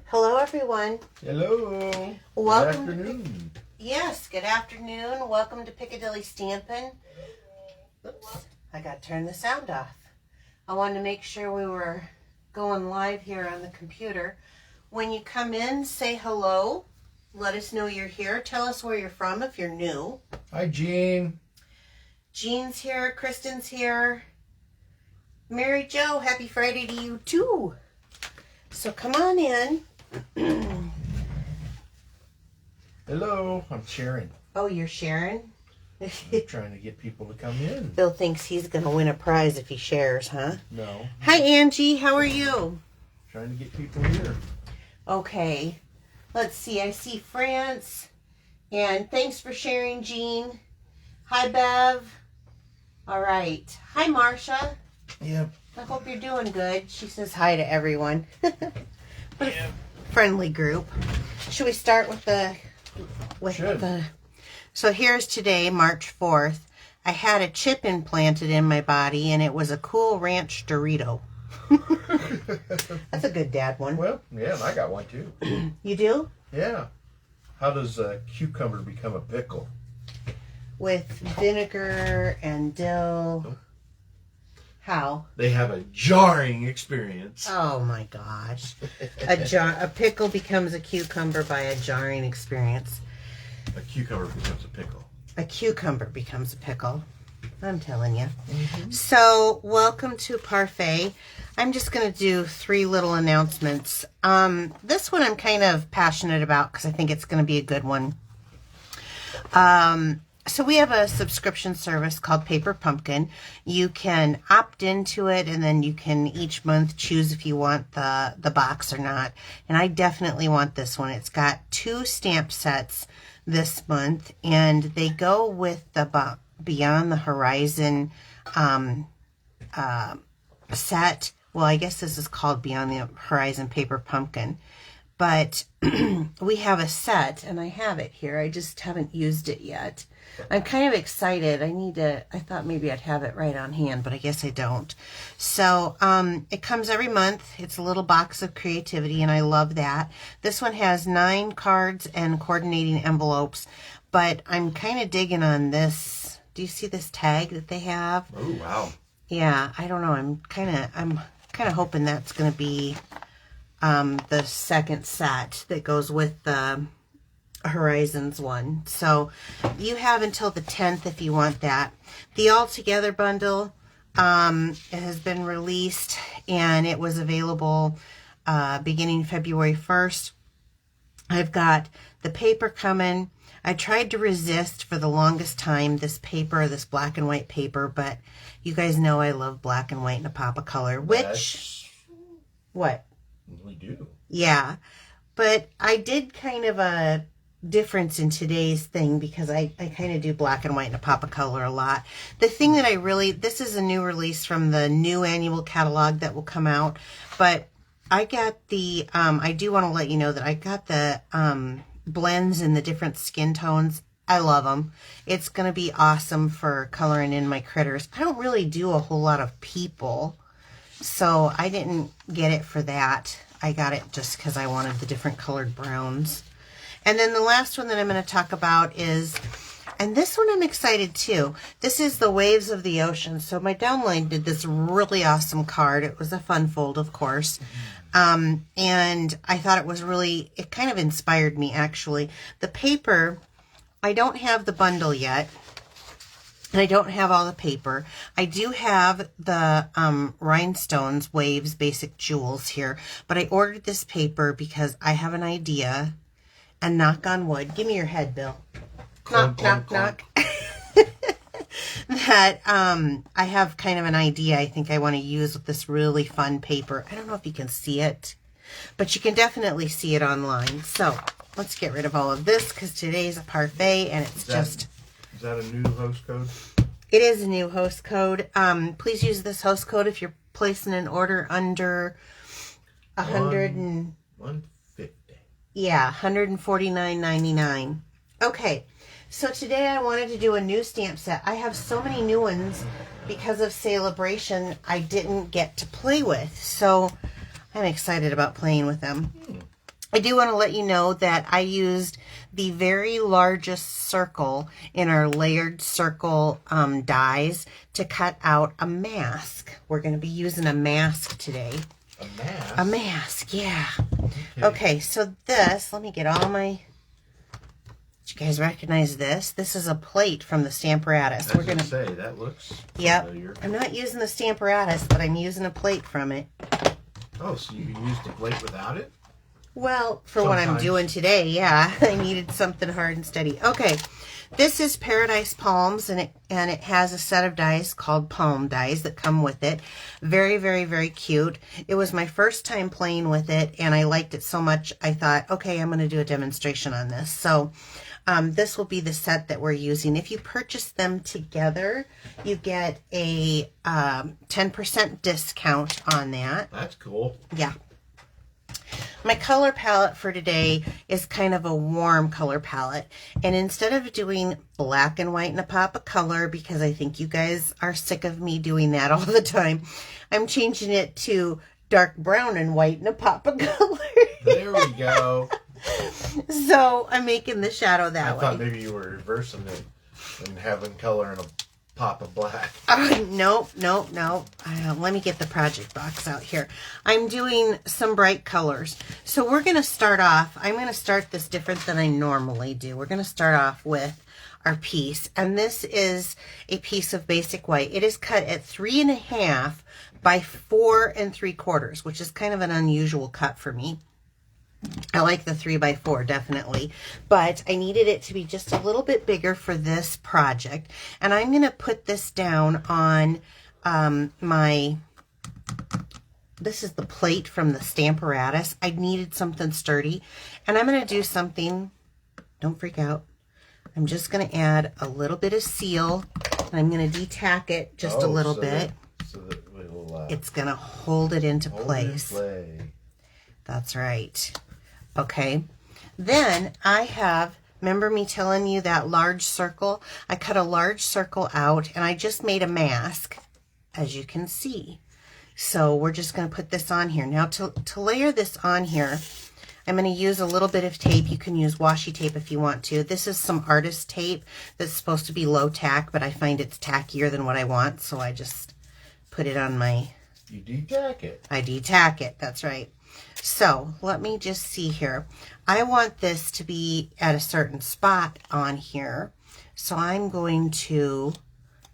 Hello, everyone. Hello. Welcome. Good afternoon. Yes, good afternoon. Welcome to Piccadilly Stampin. Oops, I got to turn the sound off. I wanted to make sure we were going live here on the computer. When you come in, say hello. Let us know you're here. Tell us where you're from if you're new. Hi, Jean. Jean's here. Kristen's here. Mary Jo, happy Friday to you too. So come on in. Hello. I'm Sharon. Oh, you're Sharon? I'm trying to get people to come in. Bill thinks he's going to win a prize if he shares, huh? No. Hi, Angie. How are you? Trying to get people here. Okay. Let's see. I see France. And thanks for sharing, Jean. Hi, Bev. All right. Hi, Marcia. Yep. I hope you're doing good. She says hi to everyone. What a friendly group. Should we start with the... So here's today, March 4th. I had a chip implanted in my body, and it was a Cool Ranch Dorito. That's a good dad one. Well, yeah, and I got one too. You do? Yeah. How does a cucumber become a pickle? With vinegar and dill. How? They have a jarring experience. Oh my gosh. A pickle becomes a cucumber by a jarring experience. A cucumber becomes a pickle. A cucumber becomes a pickle. I'm telling you. Mm-hmm. So, welcome to Parfait. I'm just going to do 3 little announcements. This one I'm kind of passionate about because I think it's going to be a good one. So we have a subscription service called Paper Pumpkin. You can opt into it, and then you can each month choose if you want the box or not. And I definitely want this one. It's got 2 stamp sets this month, and they go with the Beyond the Horizon set. Well, I guess this is called Beyond the Horizon Paper Pumpkin. But we have a set, and I have it here. I just haven't used it yet. I'm kind of excited. I thought maybe I'd have it right on hand, but I guess I don't. So it comes every month. It's a little box of creativity, and I love that. This one has 9 cards and coordinating envelopes, but I'm kind of digging on this. Do you see this tag that they have? Oh, wow. Yeah, I don't know. I'm kind of hoping that's going to be the second set that goes with the Horizons one. So you have until the 10th if you want that. The All Together bundle has been released, and it was available beginning February 1st. I've got the paper coming. I tried to resist for the longest time this paper, this black and white paper, but you guys know I love black and white and a pop of color, which... What? We do. Yeah. But I did kind of a difference in today's thing because I kind of do black and white and a pop of color a lot. The thing that this is a new release from the new annual catalog that will come out, but I got the, I do want to let you know that I got the blends in the different skin tones. I love them. It's going to be awesome for coloring in my critters. I don't really do a whole lot of people, so I didn't get it for that. I got it just because I wanted the different colored browns. And then the last one that I'm going to talk about is, and this one I'm excited too. This is the Waves of the Ocean. So my downline did this really awesome card. It was a fun fold, of course. And I thought it kind of inspired me actually. The paper, I don't have the bundle yet. And I don't have all the paper. I do have the Rhinestones Waves Basic Jewels here. But I ordered this paper because I have an idea. And knock on wood. Give me your head, Bill. Knock, knock, knock. That I have kind of an idea I think I want to use with this really fun paper. I don't know if you can see it, but you can definitely see it online. So let's get rid of all of this because today's a parfait and it's Is that a new host code? It is a new host code. Please use this host code if you're placing an order under 150. Yeah, $149.99. Okay, so today I wanted to do a new stamp set. I have so many new ones because of Celebration I didn't get to play with. So I'm excited about playing with them. I do want to let you know that I used the very largest circle in our layered circle dies to cut out a mask. We're going to be using a mask today. A mask? A mask, yeah. Okay, so this, let me get all my... Did you guys recognize this? This is a plate from the Stamparatus. We're going to say, that looks familiar. I'm not using the Stamparatus, but I'm using a plate from it. Oh, so you can use the plate without it? Well, for what I'm doing today, yeah. I needed something hard and steady. Okay, this is Paradise Palms, and it has a set of dies called palm dies that come with it. Very, very, very cute. It was my first time playing with it, and I liked it so much, I thought, okay, I'm going to do a demonstration on this. So this will be the set that we're using. If you purchase them together, you get a 10% discount on that. That's cool. Yeah. My color palette for today is kind of a warm color palette. And instead of doing black and white and a pop of color, because I think you guys are sick of me doing that all the time, I'm changing it to dark brown and white and a pop of color. There we go. So I'm making the shadow that way. I thought maybe you were reversing it and having color and a pop of black. Nope. Let me get the project box out here. I'm doing some bright colors. So we're going to start off, I'm going to start this different than I normally do. We're going to start off with our piece. And this is a piece of basic white. It is cut at 3.5 by 4 3/4, which is kind of an unusual cut for me. I like the 3 by 4 definitely, but I needed it to be just a little bit bigger for this project. And I'm going to put this down on this is the plate from the Stamparatus. I needed something sturdy, and I'm going to do something, don't freak out. I'm just going to add a little bit of seal, and I'm going to detack it just a little bit. It's going to hold it into place. That's right. Okay, then I have, remember me telling you that large circle? I cut a large circle out, and I just made a mask, as you can see. So we're just going to put this on here. Now to layer this on here, I'm going to use a little bit of tape. You can use washi tape if you want to. This is some artist tape that's supposed to be low tack, but I find it's tackier than what I want, so I just put it on my... You detack it. I detack it, that's right. So let me just see here. I want this to be at a certain spot on here. So I'm going to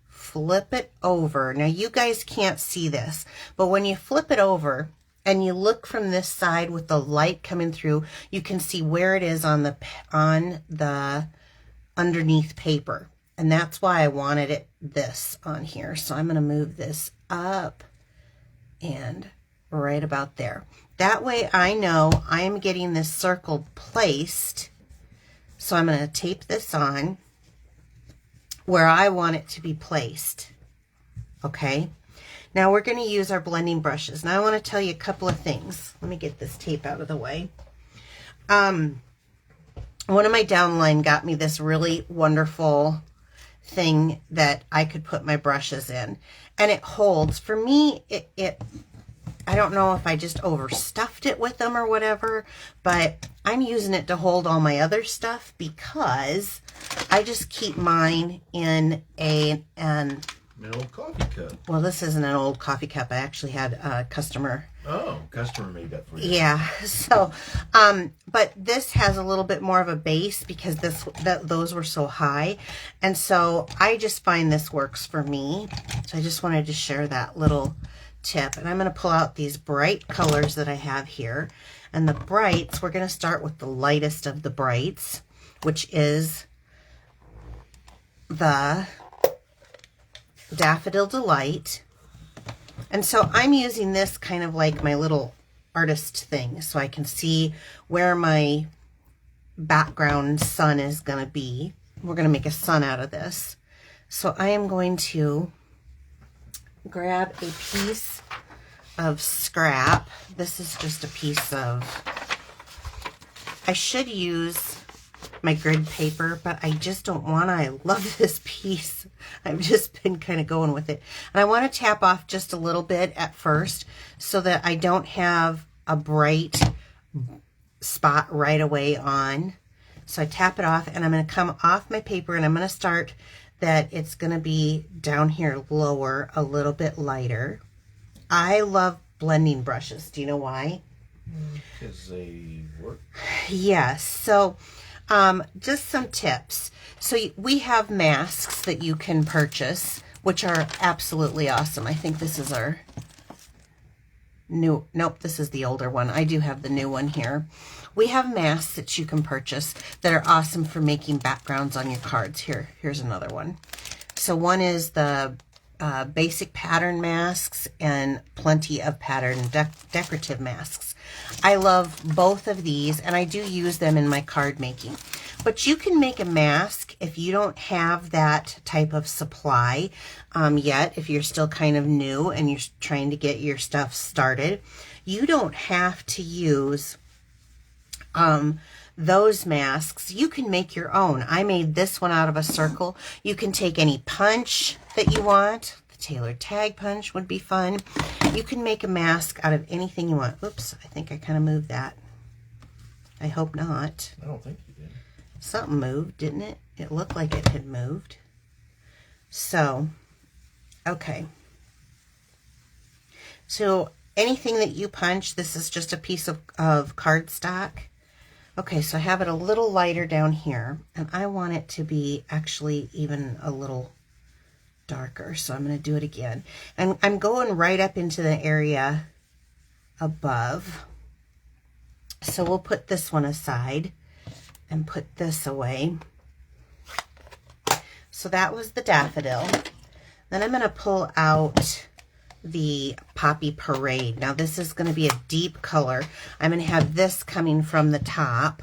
flip it over. Now you guys can't see this, but when you flip it over and you look from this side with the light coming through, you can see where it is on the underneath paper. And that's why I wanted it this on here. So I'm going to move this up and right about there. That way I know I am getting this circle placed. So I'm going to tape this on where I want it to be placed. Okay. Now we're going to use our blending brushes. Now I want to tell you a couple of things. Let me get this tape out of the way. One of my downline got me this really wonderful thing that I could put my brushes in. And it holds. For me, I don't know if I just overstuffed it with them or whatever, but I'm using it to hold all my other stuff because I just keep mine in an old coffee cup. Well, this isn't an old coffee cup. I actually had a customer. Oh, customer made that for you. Yeah. So, but this has a little bit more of a base because those were so high. And so I just find this works for me. So I just wanted to share that little tip. And I'm going to pull out these bright colors that I have here. And the brights, we're going to start with the lightest of the brights, which is the Daffodil Delight. And so I'm using this kind of like my little artist thing so I can see where my background sun is going to be. We're going to make a sun out of this. So I am going to grab a piece of scrap. This is just a piece of, I should use my grid paper, but I just don't want to. I love this piece. I've just been kind of going with it. And I want to tap off just a little bit at first so that I don't have a bright spot right away on. So I tap it off, and I'm going to come off my paper, and I'm going to start that it's going to be down here lower, a little bit lighter. I love blending brushes. Do you know why? Because they work. Yes. So just some tips. So we have masks that you can purchase, which are absolutely awesome. I think this is our new, nope, this is the older one. I do have the new one here. We have masks that you can purchase that are awesome for making backgrounds on your cards. Here's another one. So one is the basic pattern masks and plenty of pattern decorative masks. I love both of these, and I do use them in my card making. But you can make a mask if you don't have that type of supply yet, if you're still kind of new and you're trying to get your stuff started. You don't have to use those masks. You can make your own. I made this one out of a circle. You can take any punch that you want. The tailored tag punch would be fun. You can make a mask out of anything you want. Oops, I think I kind of moved that. I hope not. I don't think you did. Something moved, didn't it? It looked like it had moved. So, okay. So anything that you punch, this is just a piece of cardstock. Okay, so I have it a little lighter down here, and I want it to be actually even a little darker. So I'm going to do it again. And I'm going right up into the area above. So we'll put this one aside and put this away. So that was the daffodil. Then I'm going to pull out the Poppy Parade. Now this is going to be a deep color. I'm going to have this coming from the top.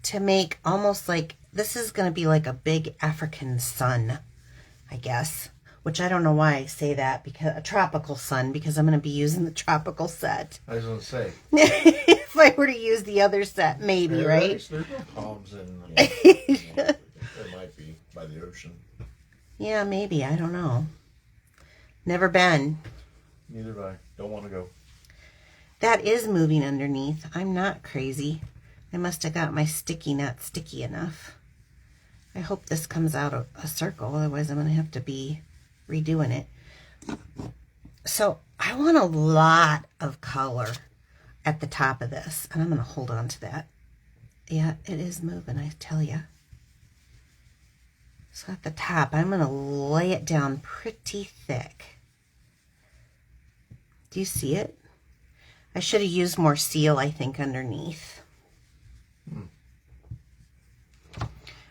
To make almost like, this is going to be like a big African sun, I guess. Which I don't know why I say that, because a tropical sun, because I'm going to be using the tropical set. I was going to say. If I were to use the other set, maybe, right? There's no palms in. There might be by the ocean. Yeah, maybe. I don't know. Never been. Neither have I. Don't want to go. That is moving underneath. I'm not crazy. I must have got my sticky not sticky enough. I hope this comes out a circle, otherwise I'm going to have to be redoing it. So I want a lot of color at the top of this, and I'm going to hold on to that. Yeah, it is moving, I tell you. So at the top, I'm going to lay it down pretty thick. Do you see it? I should have used more seal, I think, underneath.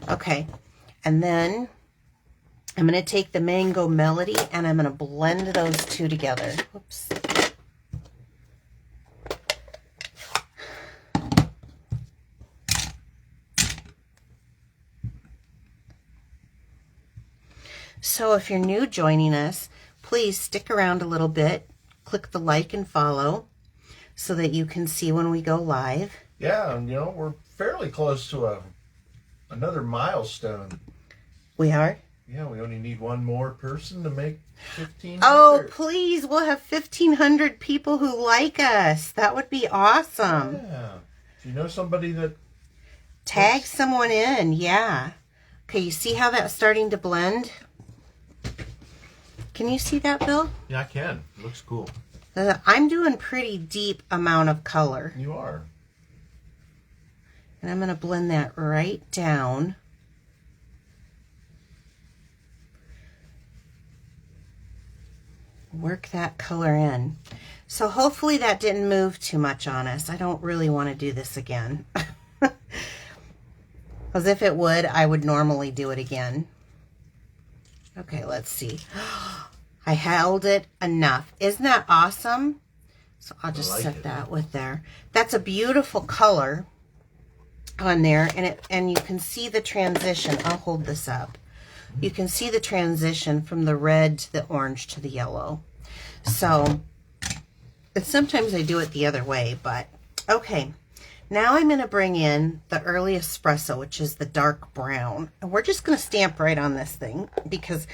Okay, and then I'm going to take the Mango Melody and I'm going to blend those two together. Whoops. So if you're new joining us, please stick around a little bit. Click the like and follow so that you can see when we go live. Yeah, and we're fairly close to another milestone. We are? Yeah, we only need one more person to make 1,500. Oh, please. We'll have 1,500 people who like us. That would be awesome. Yeah. Do you know somebody that... Tag someone in, yeah. Okay, you see how that's starting to blend? Can you see that, Bill? Yeah, I can. It looks cool. I'm doing pretty deep amount of color. You are. And I'm going to blend that right down. Work that color in. So hopefully that didn't move too much on us. I don't really want to do this again. Because if it would, I would normally do it again. Okay, let's see. I held it enough. Isn't that awesome? So I'll just set that with there. That's a beautiful color on there, and you can see the transition. I'll hold this up. You can see the transition from the red to the orange to the yellow. So, and sometimes I do it the other way, but okay. Now I'm going to bring in the early espresso, which is the dark brown. And we're just going to stamp right on this thing because...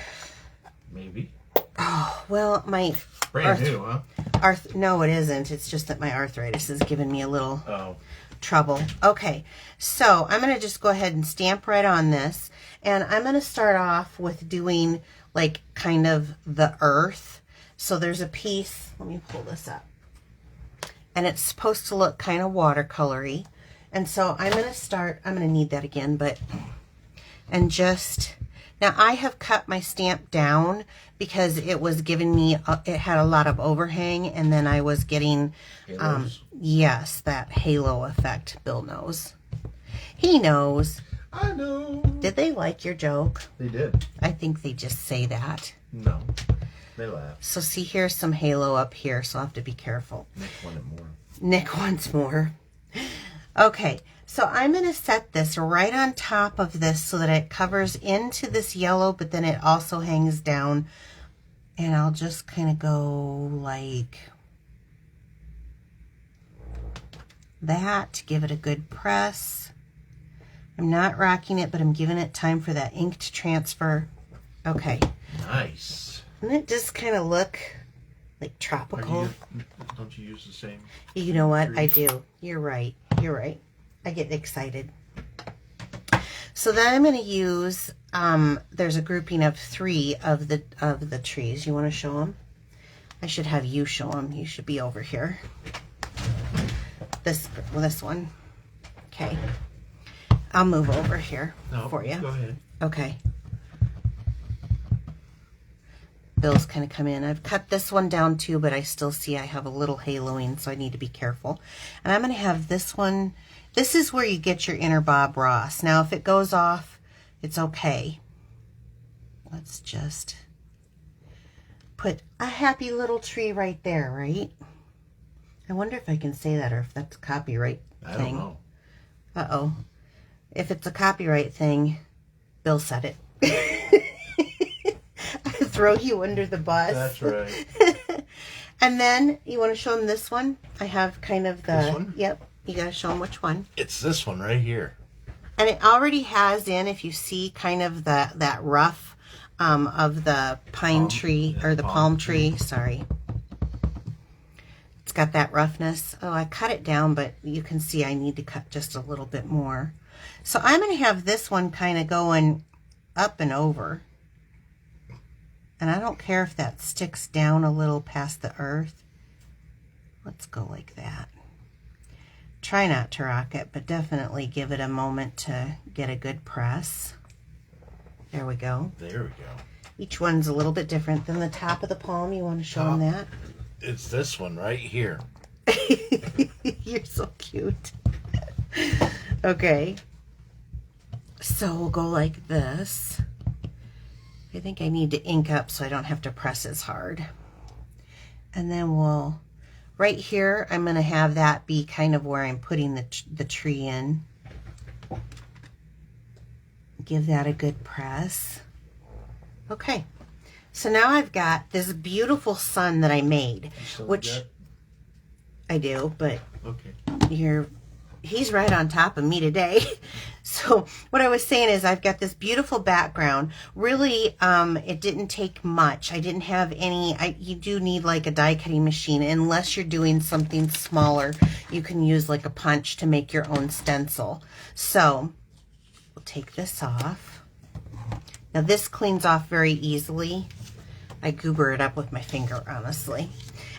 Maybe. Oh, well, my... Brand new, huh? No, it isn't. It's just that my arthritis is giving me a little trouble. Okay, so I'm going to just go ahead and stamp right on this. And I'm going to start off with doing like kind of the earth. So there's a piece, let me pull this up. And it's supposed to look kind of watercolory. And so I'm going to start, I'm going to need that again, but, and just, now I have cut my stamp down because it was giving me, it had a lot of overhang, and then I was getting, yes, that halo effect. Bill knows. He knows. I know. Did they like your joke? They did. I think they just say that. No. They laugh. So see, here's some halo up here, so I'll have to be careful. Nick wanted more. Nick wants more. Okay, so I'm going to set this right on top of this so that it covers into this yellow, but then it also hangs down. And I'll just kind of go like that to give it a good press. I'm not rocking it, but I'm giving it time for that ink to transfer. Okay. Nice. Doesn't it just kind of look like tropical? Don't you use the same? You know what? I do. You're right. You're right. I get excited. So then I'm going to use, there's a grouping of 3 of the trees. You want to show them? I should have you show them. You should be over here. This one. Okay. I'll move over here for you. Go ahead. Okay. Bill's kind of come in. I've cut this one down too, but I still see I have a little haloing, so I need to be careful. And I'm going to have this one. This is where you get your inner Bob Ross. Now, if it goes off, it's okay. Let's just put a happy little tree right there, right? I wonder if I can say that or if that's a copyright thing. I don't know. Uh-oh. If it's a copyright thing, Bill said it. Throw you under the bus. That's right. And then you want to show them this one. I have kind of the... This one? Yep. You got to show them which one. It's this one right here. And it already has in, if you see kind of that rough of the pine tree, or the palm tree. Sorry. It's got that roughness. Oh, I cut it down, but you can see I need to cut just a little bit more. So I'm going to have this one kind of going up and over. And I don't care if that sticks down a little past the earth. Let's go like that. Try not to rock it, but definitely give it a moment to get a good press. There we go. There we go. Each one's a little bit different than the top of the palm. You want to show them that? It's this one right here. You're so cute. Okay. So we'll go like this. I think I need to ink up so I don't have to press as hard. And then we'll, right here, I'm going to have that be kind of where I'm putting the tree in. Give that a good press. Okay. So now I've got this beautiful sun that I made, which I do, but okay. He's right on top of me today. So what I was saying is I've got this beautiful background. Really, it didn't take much. I didn't have any, you do need like a die cutting machine. Unless you're doing something smaller, you can use like a punch to make your own stencil. So we'll take this off. Now this cleans off very easily. I goober it up with my finger, honestly.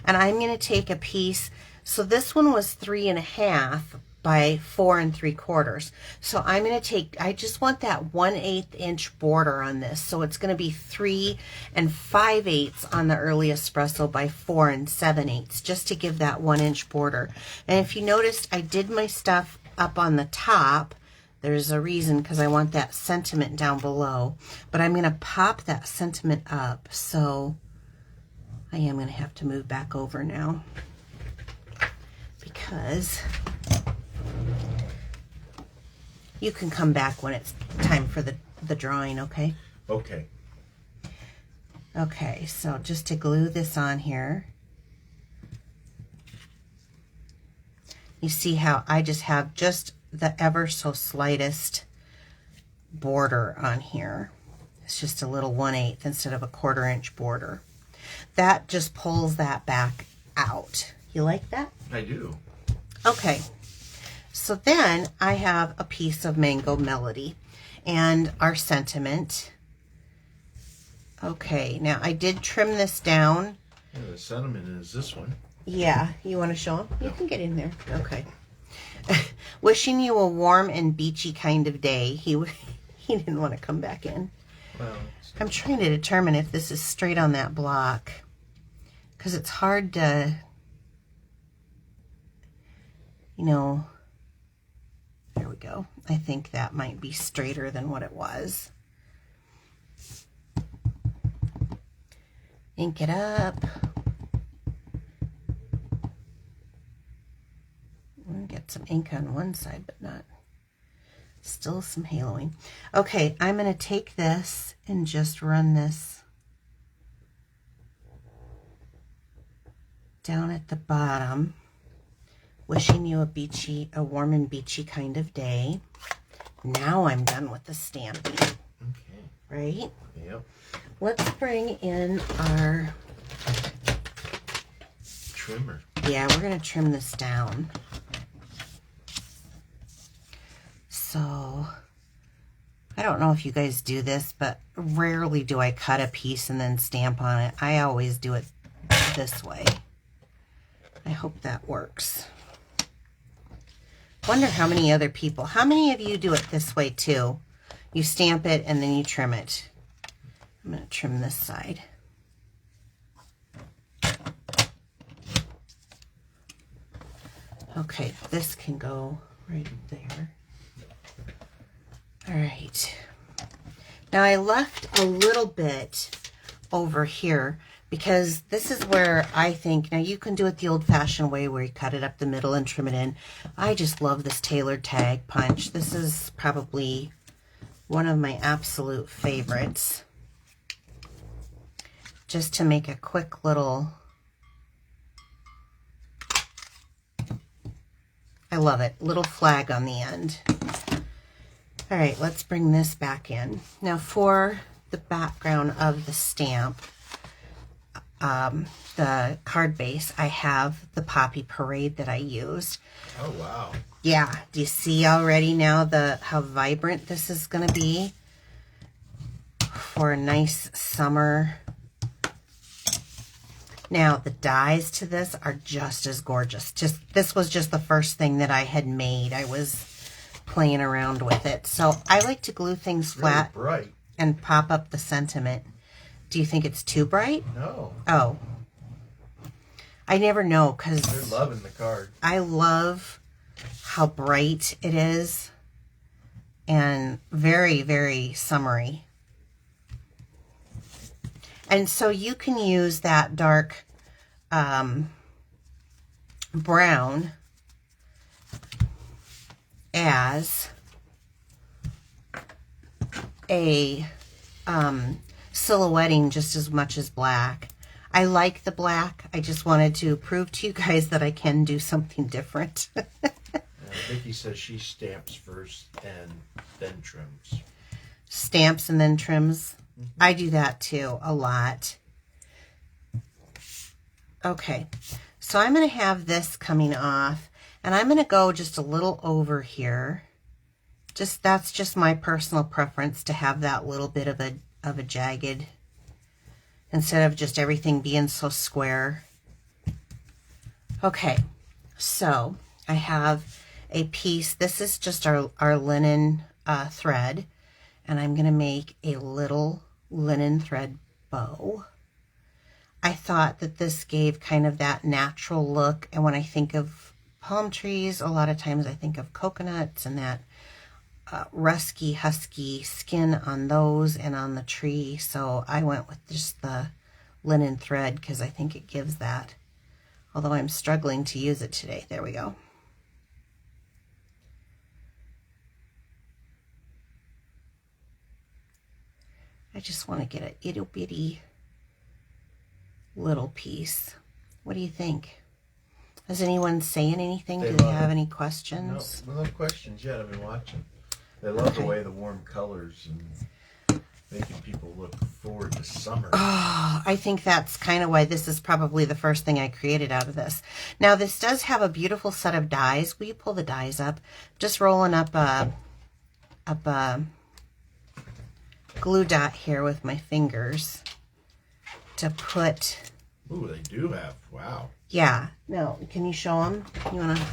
And I'm going to take a piece. So this one was 3.5 by 4 3/4. So I'm going to take, I just want that 1/8 inch border on this. So it's going to be 3 5/8 on the early espresso by 4 7/8, just to give that 1 inch border. And if you noticed, I did my stuff up on the top. There's a reason, because I want that sentiment down below. But I'm going to pop that sentiment up. So I am going to have to move back over now, because you can come back when it's time for the drawing, okay? Okay. Okay, so just to glue this on here. You see how I just have just the ever so slightest border on here. It's just a little 1/8 instead of a 1/4 inch border. That just pulls that back out. You like that? I do. Okay. So then I have a piece of Mango Melody and our sentiment. Okay, now I did trim this down. Yeah, the sentiment is this one. Yeah, you want to show them? You can get in there. Okay. Wishing you a warm and beachy kind of day. He didn't want to come back in. Well, I'm trying to determine if this is straight on that block, because it's hard to, you know, there we go. I think that might be straighter than what it was. Ink it up. Get some ink on one side, but not, still some haloing. Okay, I'm going to take this and just run this down at the bottom. Wishing you a warm and beachy kind of day. Now I'm done with the stamping. okay. Right? Yep. Let's bring in our Trimmer. Yeah, we're going to trim this down. So, I don't know if you guys do this, but rarely do I cut a piece and then stamp on it. I always do it this way. I hope that works. Wonder how many other people, how many of you do it this way too? You stamp it and then you trim it. I'm going to trim this side. Okay, this can go right there. All right. Now I left a little bit over here because this is where I think, now you can do it the old-fashioned way where you cut it up the middle and trim it in. I just love this tailored tag punch. This is probably one of my absolute favorites. Just to make a quick little, I love it, little flag on the end. All right, let's bring this back in. Now for the background of the stamp, the card base, I have the Poppy Parade that I used. Oh, wow. Yeah, do you see already now how vibrant this is going to be for a nice summer? Now the dies to this are just as gorgeous. This was just the first thing that I had made. I was playing around with it. So I like to glue things flat bright. and pop up the sentiment. Do you think it's too bright? No. Oh. I never know because They're loving the card. I love how bright it is and very, very summery. And so you can use that dark brown as a silhouetting just as much as black. I like the black. I just wanted to prove to you guys that I can do something different. Vicki says she stamps first and then trims. Stamps and then trims. I do that too a lot. Okay, so I'm going to have this coming off and I'm going to go just a little over here. That's just my personal preference to have that little bit of a jagged instead of just everything being so square. Okay, so I have a piece. This is just our linen thread, and I'm going to make a little linen thread bow. I thought that this gave kind of that natural look, and when I think of palm trees, a lot of times I think of coconuts and that rusky, husky skin on those and on the tree. So I went with just the linen thread because I think it gives that, although I'm struggling to use it today. There we go. I just want to get an itty bitty little piece. What do you think? Is anyone saying anything? They Do they love have it. any No, questions? no questions yet. I've been watching. They love the way the warm colors and making people look forward to summer. Oh, I think that's kind of why this is probably the first thing I created out of this. Now, this does have a beautiful set of dies. Will you pull the dies up? Just rolling up a glue dot here with my fingers to put. Ooh, they do have. Wow. Yeah. No, can you show them? You want to?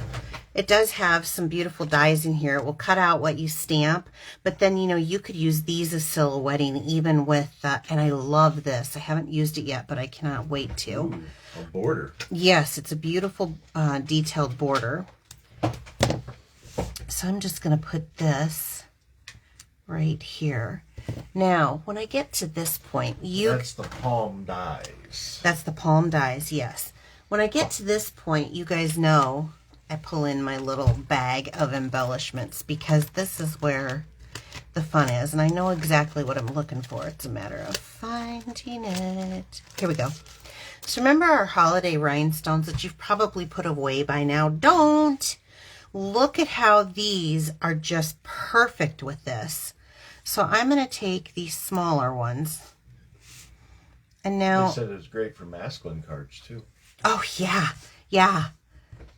It does have some beautiful dies in here. It will cut out what you stamp, but then, you know, you could use these as silhouetting even with, and I love this. I haven't used it yet, but I cannot wait to. Ooh, a border. Yes, it's a beautiful detailed border. So I'm just going to put this right here. Now, when I get to this point, That's the palm dies. That's the palm dies, yes. When I get to this point, you guys know I pull in my little bag of embellishments because this is where the fun is. And I know exactly what I'm looking for. It's a matter of finding it. Here we go. So remember our holiday rhinestones that you've probably put away by now? Don't! Look at how these are just perfect with this. So I'm going to take these smaller ones. And now... They said it was great for masculine cards, too. Oh, yeah. Yeah.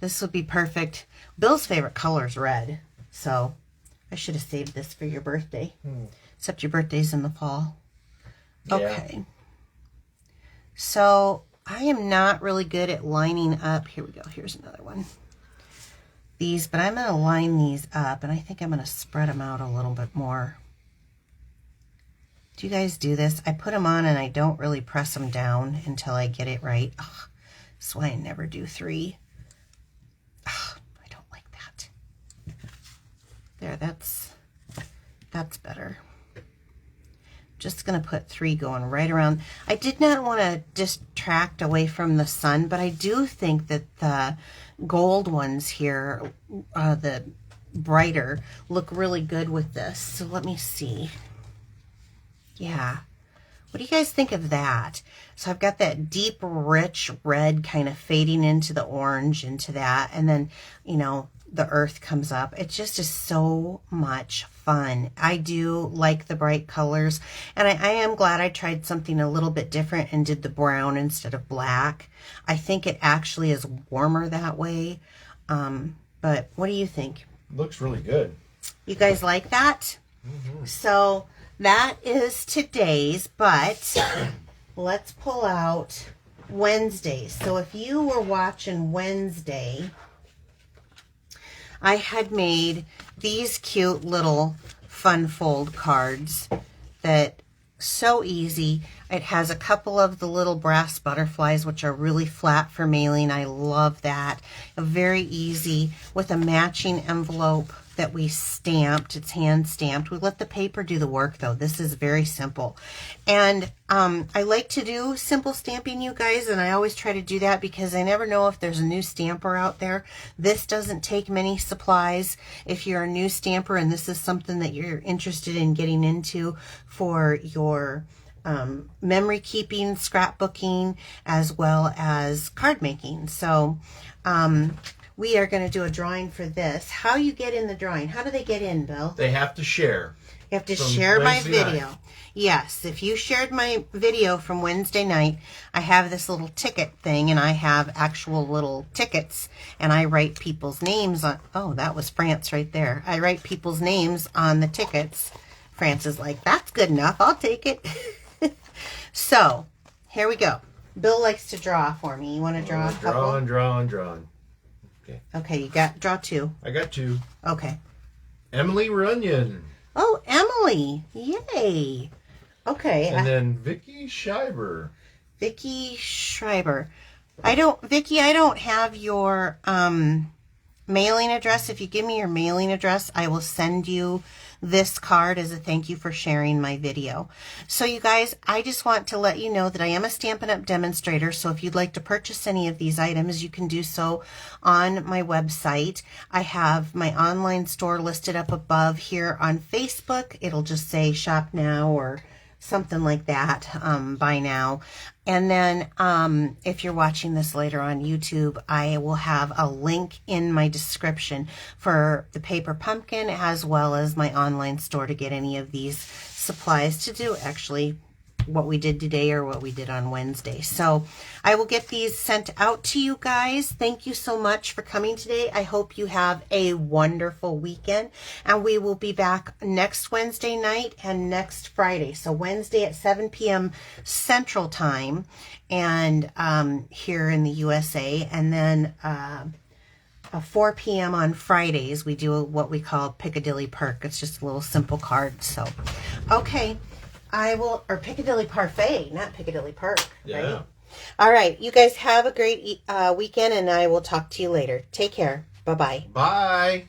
This would be perfect. Bill's favorite color is red. So I should have saved this for your birthday. Except your birthday's in the fall. Yeah. Okay. So I am not really good at lining up. Here we go. Here's another one. These, but I'm going to line these up. And I think I'm going to spread them out a little bit more. Do you guys do this? I put them on and I don't really press them down until I get it right. Ugh, that's why I never do 3. Ugh, I don't like that. There, that's better. Just going to put 3 going right around. I did not want to distract away from the sun, but I do think that the gold ones here, the brighter, look really good with this. So let me see. Yeah. What do you guys think of that? So I've got that deep, rich red kind of fading into the orange, into that. And then, you know, the earth comes up. It just is so much fun. I do like the bright colors. And I am glad I tried something a little bit different and did the brown instead of black. I think it actually is warmer that way. But what do you think? Looks really good. You guys like that? Mm-hmm. So... that is today's, but let's pull out Wednesday's. So if you were watching Wednesday, I had made these cute little fun fold cards that so easy. It has a couple of the little brass butterflies, which are really flat for mailing. I love that. Very easy with a matching envelope that we stamped. It's hand stamped. We let the paper do the work though. This is very simple. And I like to do simple stamping, you guys, and I always try to do that because I never know if there's a new stamper out there. This doesn't take many supplies. If you're a new stamper and this is something that you're interested in getting into for your memory keeping, scrapbooking, as well as card making. So we are going to do a drawing for this. How you get in the drawing? How do they get in, Bill? They have to share. You have to share my video. Yes, if you shared my video from Wednesday night, I have this little ticket thing, and I have actual little tickets, and I write people's names on... oh, that was France right there. I write people's names on the tickets. France is like, that's good enough. I'll take it. So, here we go. Bill likes to draw for me. You want to draw a couple? Drawing. Okay, you got draw 2. I got 2. Okay. Emily Runyon. Oh, Emily. Yay. Okay. And then Vicky Schreiber. Vicky Schreiber. Vicky, I don't have your mailing address. If you give me your mailing address, I will send you this card as a thank you for sharing my video. So you guys, I just want to let you know that I am a Stampin' Up! Demonstrator, so if you'd like to purchase any of these items, you can do so on my website. I have my online store listed up above here on Facebook. It'll just say shop now or something like that by now. And then if you're watching this later on YouTube, I will have a link in my description for the paper pumpkin as well as my online store to get any of these supplies to do actually what we did today or what we did on Wednesday. So I will get these sent out to you guys. Thank you so much for coming today. I hope you have a wonderful weekend, and we will be back next Wednesday night and next Friday. So Wednesday at 7 p.m. Central Time and here in the USA, and then 4 p.m. on Fridays we do what we call Piccadilly Perk. It's just a little simple card. So okay, or Piccadilly Parfait, not Piccadilly Park, Yeah. right? All right, you guys have a great weekend, and I will talk to you later. Take care. Bye-bye. Bye.